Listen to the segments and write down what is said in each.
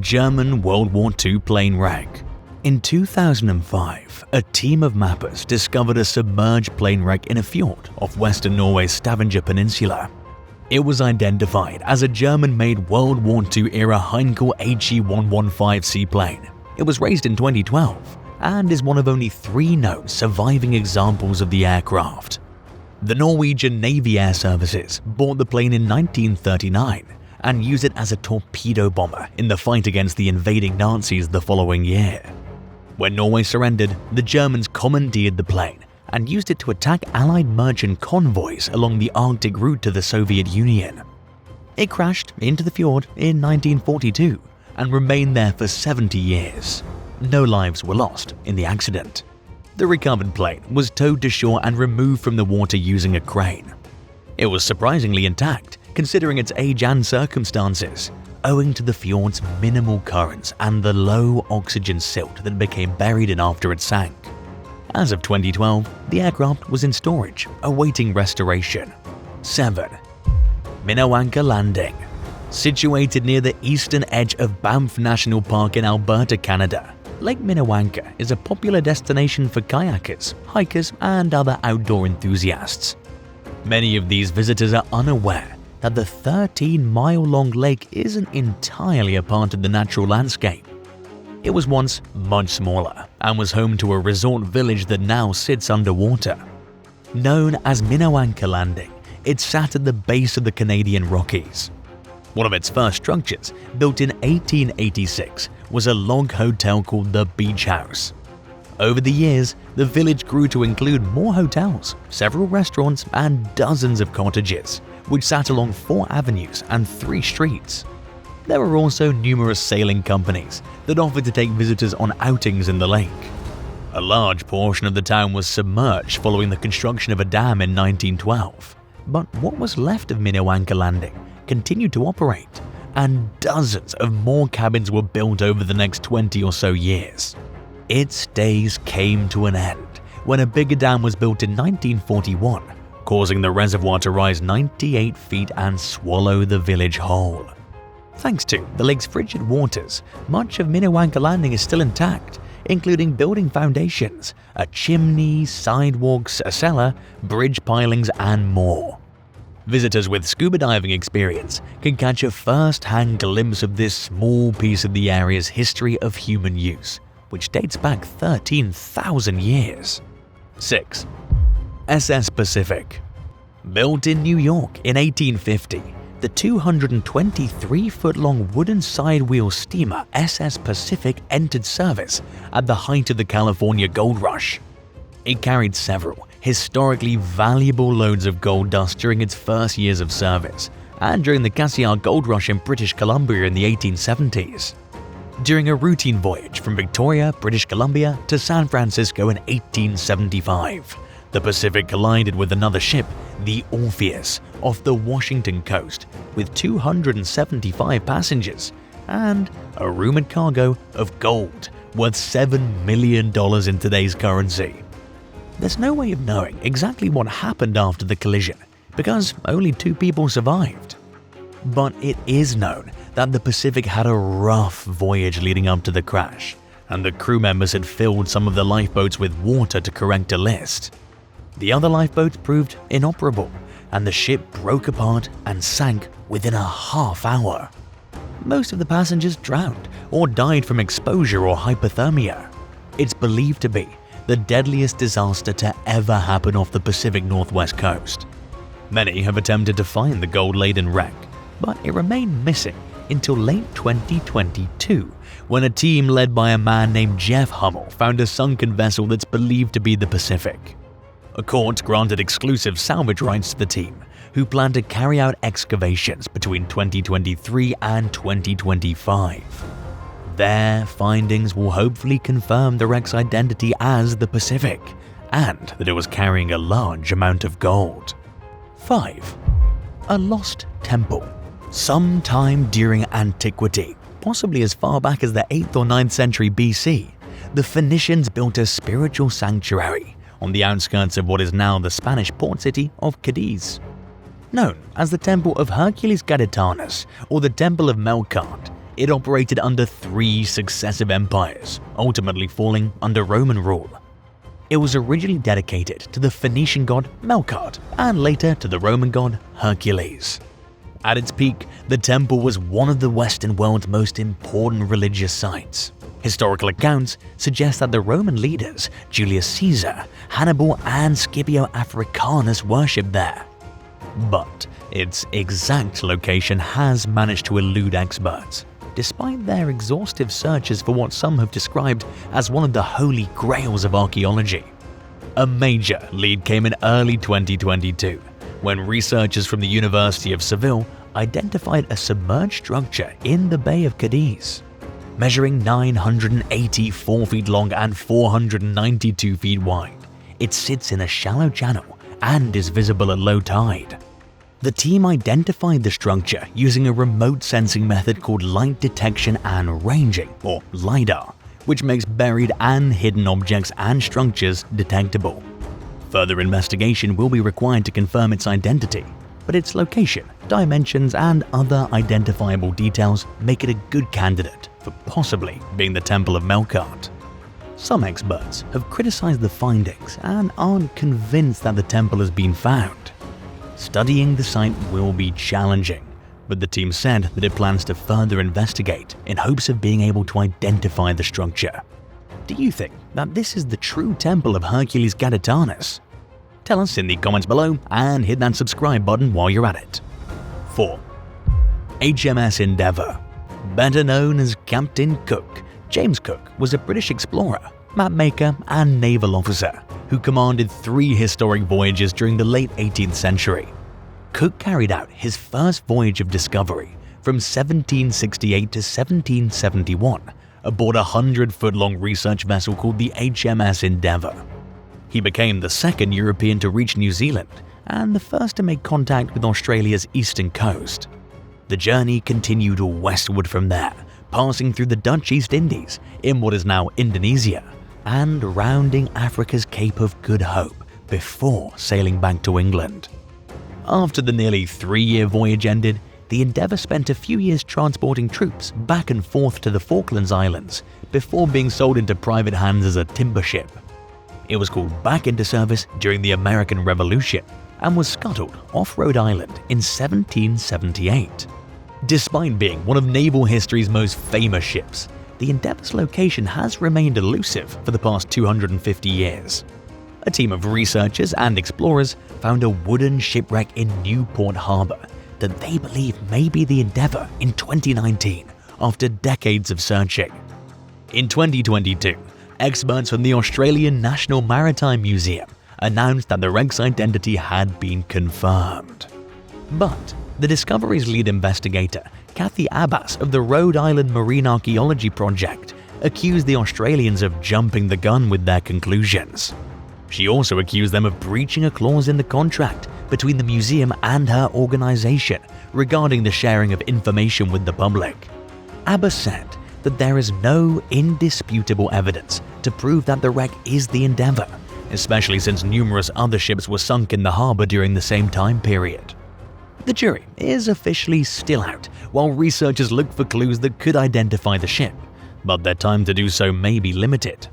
German World War II plane wreck. In 2005, a team of mappers discovered a submerged plane wreck in a fjord off western Norway's Stavanger Peninsula. It was identified as a German-made World War II-era Heinkel HE-115 seaplane. It was raised in 2012 and is one of only 3 known surviving examples of the aircraft. The Norwegian Navy Air Services bought the plane in 1939 and used it as a torpedo bomber in the fight against the invading Nazis the following year. When Norway surrendered, the Germans commandeered the plane and used it to attack Allied merchant convoys along the Arctic route to the Soviet Union. It crashed into the fjord in 1942 and remained there for 70 years. No lives were lost in the accident. The recovered plane was towed to shore and removed from the water using a crane. It was surprisingly intact, considering its age and circumstances, owing to the fjord's minimal currents and the low oxygen silt that became buried in after it sank. As of 2012, the aircraft was in storage, awaiting restoration. 7. Minawanka Landing. Situated near the eastern edge of Banff National Park in Alberta, Canada, Lake Minawanka is a popular destination for kayakers, hikers, and other outdoor enthusiasts. Many of these visitors are unaware that the 13-mile-long lake isn't entirely a part of the natural landscape. It was once much smaller and was home to a resort village that now sits underwater. Known as Minawanka Landing, it sat at the base of the Canadian Rockies. One of its first structures, built in 1886, was a log hotel called the Beach House. Over the years, the village grew to include more hotels, several restaurants, and dozens of cottages, which sat along 4 avenues and 3 streets. There were also numerous sailing companies that offered to take visitors on outings in the lake. A large portion of the town was submerged following the construction of a dam in 1912, but what was left of Minawanka Landing continued to operate, and dozens of more cabins were built over the next 20 or so years. Its days came to an end when a bigger dam was built in 1941, causing the reservoir to rise 98 feet and swallow the village whole. Thanks to the lake's frigid waters, much of Minawanka Landing is still intact, including building foundations, a chimney, sidewalks, a cellar, bridge pilings, and more. Visitors with scuba diving experience can catch a first-hand glimpse of this small piece of the area's history of human use, which dates back 13,000 years. 6. SS Pacific. Built in New York in 1850, the 223-foot-long wooden sidewheel steamer SS Pacific entered service at the height of the California Gold Rush. It carried several historically valuable loads of gold dust during its first years of service and during the Cassiar Gold Rush in British Columbia in the 1870s. During a routine voyage from Victoria, British Columbia to San Francisco in 1875, the Pacific collided with another ship, the Orpheus, off the Washington coast with 275 passengers and a rumored cargo of gold worth $7 million in today's currency. There's no way of knowing exactly what happened after the collision because only 2 people survived. But it is known that the Pacific had a rough voyage leading up to the crash, and the crew members had filled some of the lifeboats with water to correct a list. The other lifeboats proved inoperable, and the ship broke apart and sank within a half hour. Most of the passengers drowned or died from exposure or hypothermia. It's believed to be the deadliest disaster to ever happen off the Pacific Northwest coast. Many have attempted to find the gold-laden wreck, but it remained missing until late 2022, when a team led by a man named Jeff Hummel found a sunken vessel that's believed to be the Pacific. A court granted exclusive salvage rights to the team, who plan to carry out excavations between 2023 and 2025. Their findings will hopefully confirm the wreck's identity as the Pacific, and that it was carrying a large amount of gold. 5. A lost temple. Sometime during antiquity, possibly as far back as the 8th or 9th century BC, the Phoenicians built a spiritual sanctuary on the outskirts of what is now the Spanish port city of Cadiz. Known as the Temple of Hercules Gaditanos or the Temple of Melkart, it operated under 3 successive empires, ultimately falling under Roman rule. It was originally dedicated to the Phoenician god Melkart and later to the Roman god Hercules. At its peak, the temple was one of the Western world's most important religious sites. Historical accounts suggest that the Roman leaders Julius Caesar, Hannibal, and Scipio Africanus worshipped there. But its exact location has managed to elude experts, despite their exhaustive searches for what some have described as one of the holy grails of archaeology. A major lead came in early 2022, when researchers from the University of Seville identified a submerged structure in the Bay of Cadiz. Measuring 984 feet long and 492 feet wide, it sits in a shallow channel and is visible at low tide. The team identified the structure using a remote sensing method called light detection and ranging, or LiDAR, which makes buried and hidden objects and structures detectable. Further investigation will be required to confirm its identity, but its location, dimensions, and other identifiable details make it a good candidate for possibly being the Temple of Melkart. Some experts have criticized the findings and aren't convinced that the temple has been found. Studying the site will be challenging, but the team said that it plans to further investigate in hopes of being able to identify the structure. Do you think that this is the true temple of Hercules Gaditanus? Tell us in the comments below and hit that subscribe button while you're at it. 4. HMS Endeavor. Better known as Captain Cook, James Cook was a British explorer, mapmaker, and naval officer who commanded 3 historic voyages during the late 18th century. Cook carried out his first voyage of discovery from 1768 to 1771 aboard a 100-foot-long research vessel called the HMS Endeavor. He became the second European to reach New Zealand and the first to make contact with Australia's eastern coast. The journey continued westward from there, passing through the Dutch East Indies in what is now Indonesia and rounding Africa's Cape of Good Hope before sailing back to England. After the nearly 3-year voyage ended, the Endeavour spent a few years transporting troops back and forth to the Falklands Islands before being sold into private hands as a timber ship. It was called back into service during the American Revolution and was scuttled off Rhode Island in 1778. Despite being one of naval history's most famous ships, the Endeavour's location has remained elusive for the past 250 years. A team of researchers and explorers found a wooden shipwreck in Newport Harbor that they believe may be the Endeavour in 2019 after decades of searching. In 2022, experts from the Australian National Maritime Museum announced that the wreck's identity had been confirmed. But the discovery's lead investigator, Kathy Abbas of the Rhode Island Marine Archaeology Project, accused the Australians of jumping the gun with their conclusions. She also accused them of breaching a clause in the contract between the museum and her organization regarding the sharing of information with the public. Abbas said that there is no indisputable evidence to prove that the wreck is the Endeavour, especially since numerous other ships were sunk in the harbor during the same time period. The jury is officially still out while researchers look for clues that could identify the ship, but their time to do so may be limited.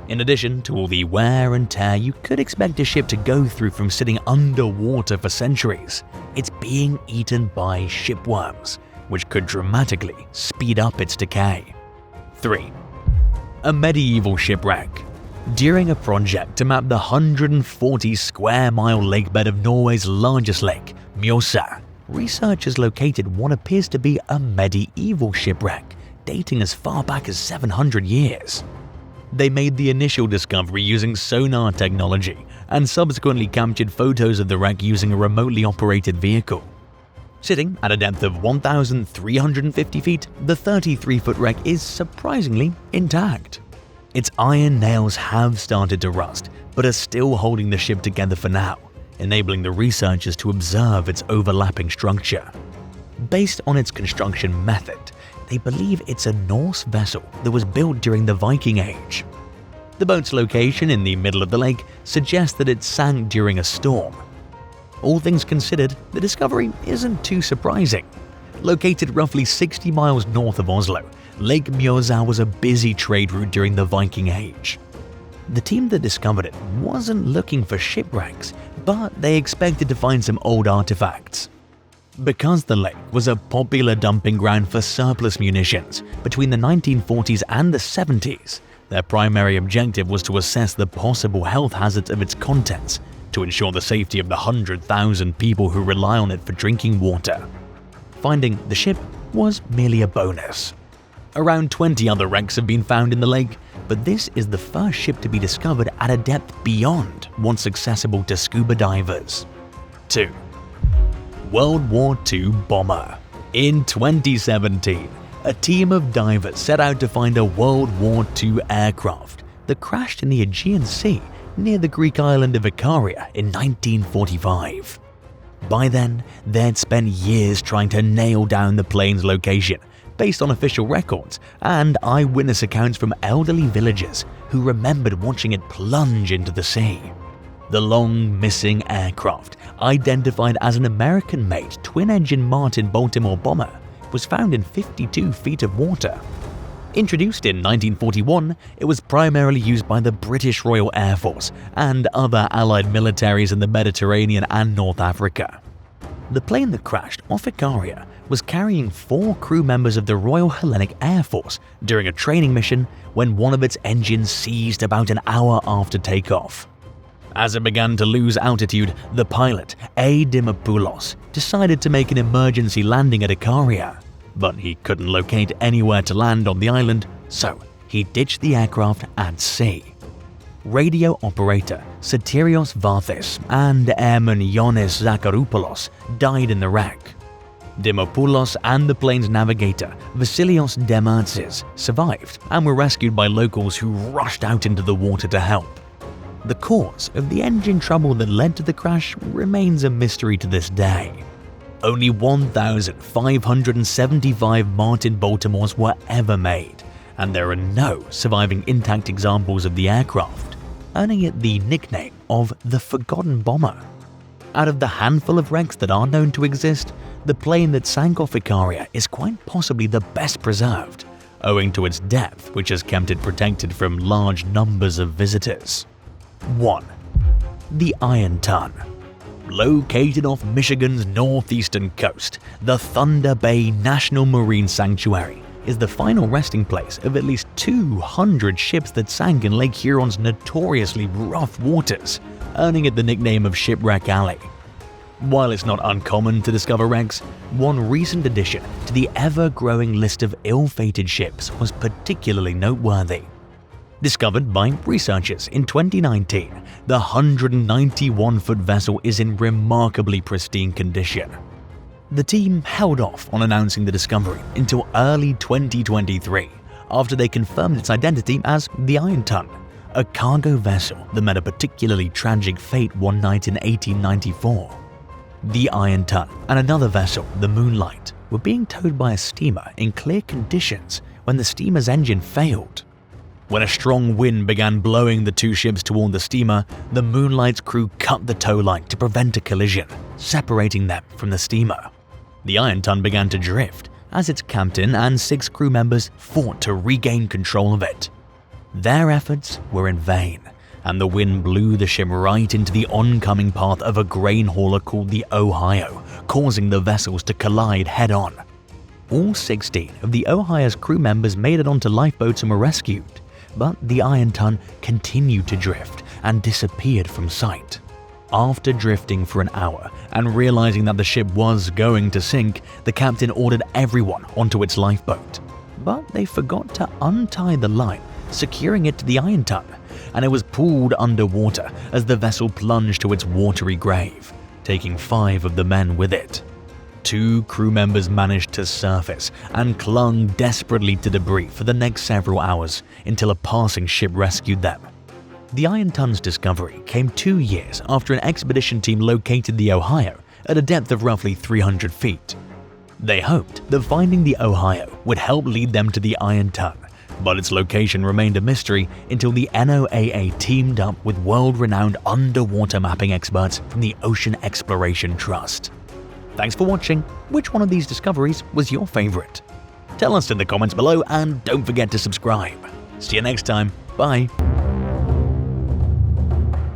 In addition to all the wear and tear you could expect a ship to go through from sitting underwater for centuries, it's being eaten by shipworms, which could dramatically speed up its decay. 3. A medieval shipwreck. During a project to map the 140 square mile lakebed of Norway's largest lake, Mjøsa, researchers located what appears to be a medieval shipwreck dating as far back as 700 years. They made the initial discovery using sonar technology and subsequently captured photos of the wreck using a remotely operated vehicle. Sitting at a depth of 1,350 feet, the 33-foot wreck is surprisingly intact. Its iron nails have started to rust, but are still holding the ship together for now, enabling the researchers to observe its overlapping structure. Based on its construction method, they believe it's a Norse vessel that was built during the Viking Age. The boat's location in the middle of the lake suggests that it sank during a storm. All things considered, the discovery isn't too surprising. Located roughly 60 miles north of Oslo, Lake Mjøsa was a busy trade route during the Viking Age. The team that discovered it wasn't looking for shipwrecks, but they expected to find some old artifacts. Because the lake was a popular dumping ground for surplus munitions between the 1940s and the 70s, their primary objective was to assess the possible health hazards of its contents to ensure the safety of the 100,000 people who rely on it for drinking water. Finding the ship was merely a bonus. Around 20 other wrecks have been found in the lake, but this is the first ship to be discovered at a depth beyond what's accessible to scuba divers. 2. World War II bomber. In 2017, a team of divers set out to find a World War II aircraft that crashed in the Aegean Sea near the Greek island of Ikaria in 1945. By then, they'd spent years trying to nail down the plane's location based on official records and eyewitness accounts from elderly villagers who remembered watching it plunge into the sea. The long missing aircraft, identified as an American-made twin-engine Martin Baltimore bomber, was found in 52 feet of water. Introduced in 1941, it was primarily used by the British Royal Air Force and other Allied militaries in the Mediterranean and North Africa. The plane that crashed off Ikaria was carrying 4 crew members of the Royal Hellenic Air Force during a training mission when one of its engines seized about an hour after takeoff. As it began to lose altitude, the pilot, A. Dimopoulos, decided to make an emergency landing at Ikaria. But he couldn't locate anywhere to land on the island, so he ditched the aircraft at sea. Radio operator Sotirios Varthis and airman Ioannis Zakharopoulos died in the wreck. Dimopoulos and the plane's navigator Vasilios Dematsis survived and were rescued by locals who rushed out into the water to help. The cause of the engine trouble that led to the crash remains a mystery to this day. Only 1,575 Martin Baltimores were ever made, and there are no surviving intact examples of the aircraft, earning it the nickname of the Forgotten Bomber. Out of the handful of wrecks that are known to exist, the plane that sank off Ikaria is quite possibly the best preserved, owing to its depth, which has kept it protected from large numbers of visitors. 1. The Ironton. Located off Michigan's northeastern coast, the Thunder Bay National Marine Sanctuary is the final resting place of at least 200 ships that sank in Lake Huron's notoriously rough waters, earning it the nickname of Shipwreck Alley. While it's not uncommon to discover wrecks, one recent addition to the ever-growing list of ill-fated ships was particularly noteworthy. Discovered by researchers in 2019, the 191-foot vessel is in remarkably pristine condition. The team held off on announcing the discovery until early 2023, after they confirmed its identity as the Ironton, a cargo vessel that met a particularly tragic fate one night in 1894. The Ironton and another vessel, the Moonlight, were being towed by a steamer in clear conditions when the steamer's engine failed. When a strong wind began blowing the two ships toward the steamer, the Moonlight's crew cut the tow line to prevent a collision, separating them from the steamer. The Ironton began to drift as its captain and 6 crew members fought to regain control of it. Their efforts were in vain, and the wind blew the ship right into the oncoming path of a grain hauler called the Ohio, causing the vessels to collide head-on. All 16 of the Ohio's crew members made it onto lifeboats and were rescued, but the Ironton continued to drift and disappeared from sight. After drifting for an hour and realizing that the ship was going to sink, the captain ordered everyone onto its lifeboat. But they forgot to untie the line, securing it to the Ironton, and it was pulled underwater as the vessel plunged to its watery grave, taking 5 of the men with it. 2 crew members managed to surface and clung desperately to debris for the next several hours until a passing ship rescued them. The Ironton's discovery came 2 years after an expedition team located the Ohio at a depth of roughly 300 feet. They hoped that finding the Ohio would help lead them to the Ironton, but its location remained a mystery until the NOAA teamed up with world-renowned underwater mapping experts from the Ocean Exploration Trust. Thanks for watching. Which one of these discoveries was your favorite? Tell us in the comments below and don't forget to subscribe. See you next time. Bye.